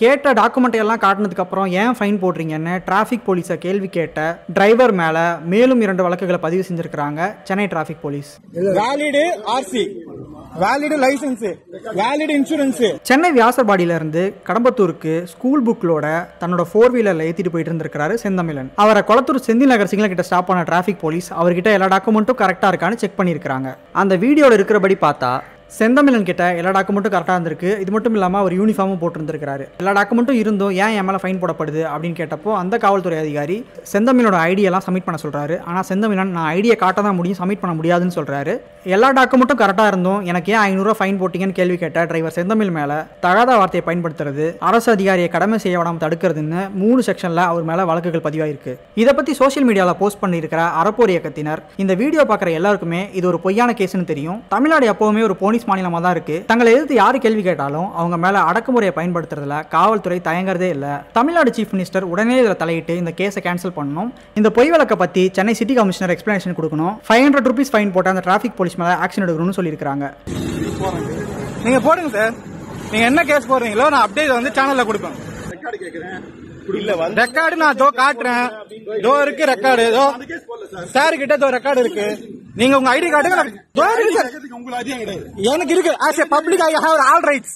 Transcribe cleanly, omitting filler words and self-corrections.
கேட்ட டாக்குமெண்ட் எல்லாம் காட்டினதுக்கு அப்புறம் ஏன் ஃபைன் போடுறீங்கன்னு டிராஃபிக் போலீஸை கேள்வி கேட்ட டிரைவர் மேல மேலும் 2 வழக்குகளை பதிவு செஞ்சிருக்காங்க Chennai traffic police. Valid RC, valid licence, valid insurance. Chennai வியாசர்பாடியில இருந்து கடம்பத்தூருக்கு ஸ்கூல் புக்லோட தன்னோட 4 வீலர்ல ஏத்திட்டு போயிட்டு இருந்திருக்காரு செந்தமிழன். அவரை கொளத்தூர் செந்தில் நகர் சிக்னல் கிட்ட ஸ்டாப் பண்ண டிராஃபிக் போலீஸ் அவர்கிட்ட எல்லா டாக்குமெண்ட்டும் கரெக்டா இருக்கான்னு செக் பண்ணிருக்காங்க. அந்த வீடியோல இருக்கிறபடி பார்த்தா செந்தமிழன் கிட்ட எல்லா டாக்குமெண்ட்டும் கரெக்டாக இருந்திருக்கு. இது மட்டும் இல்லாமல் அவர் யூனிஃபார்மும் போட்டிருந்திருக்காரு. எல்லா டாக்குமெண்ட்டும் இருந்தும் ஏன் என் மேலே ஃபைன் போடப்படுது அப்படின்னு கேட்டப்போ அந்த காவல்துறை அதிகாரி செந்தமிழனோட ஐடியெல்லாம் சப்மிட் பண்ண சொல்கிறாரு. ஆனால் செந்தமிழன் நான் ஐடியை காட்ட தான் முடியும், சப்மிட் பண்ண முடியாதுன்னு சொல்கிறாரு. எல்லா டாக்குமெண்ட்டும் கரெக்டாக இருந்தும் எனக்கு ஏன் 500 ஃபைன் போட்டிங்கன்னு கேள்வி கேட்ட டிரைவர் செந்தமிழ் மேலே தகாத வார்த்தையை பயன்படுத்துறது, அரசு அதிகாரியை கடமை செய்ய விடாமல் தடுக்கிறதுன்னு 3 செக்ஷனில் அவர் மேலே வழக்குகள் பதிவாயிருக்கு. இதை பற்றி சோஷியல் மீடியாவில் போஸ்ட் பண்ணியிருக்கிற அறப்போர் இயக்கத்தினர் இந்த வீடியோ பார்க்குற எல்லாருக்குமே இது ஒரு பொய்யான கேஸ்ன்னு தெரியும். தமிழ்நாடு எப்பவுமே ஒரு போலீஸ் மாநிலமா தான் இருக்கு. தங்களை எதிர்த்து யாரு கேள்வி கேட்டாலும் அவங்க மேல அடக்குமுறையை பயன்படுத்துறதுல காவல்துறை தயங்குறதே இல்ல. தமிழ்நாடு சீஃப் மினிஸ்டர் உடனே இதில் தலையிட்டு இந்த கேஸை கேன்சல் பண்ணணும். இந்த பொய் வழக்கை பத்தி சென்னை சிட்டி கமிஷனர் எக்ஸ்பிளனேஷன் கொடுக்கணும். 500 ரூபீஸ் ஃபைன் போட்ட அந்த டிராஃபிக் போலீஸ் மேல ஆக்ஷன் எடுக்கணும்னு சொல்லியிருக்காங்க. நீங்க போடுங்க சார், நீங்க என்ன கேஸ் போடுறீங்களோ நான் அப்டேட் வந்து சேனல்ல கொடுப்பேன். ரெக்கார்டு நான் தோ காட்டுறேன், தோ இருக்கு ரெக்கார்டு, தோ சார் கிட்ட தோ ரெக்கார்டு இருக்கு. நீங்க உங்க ஐடி கார்டு எனக்கு இருக்கு. As a public I have all rights.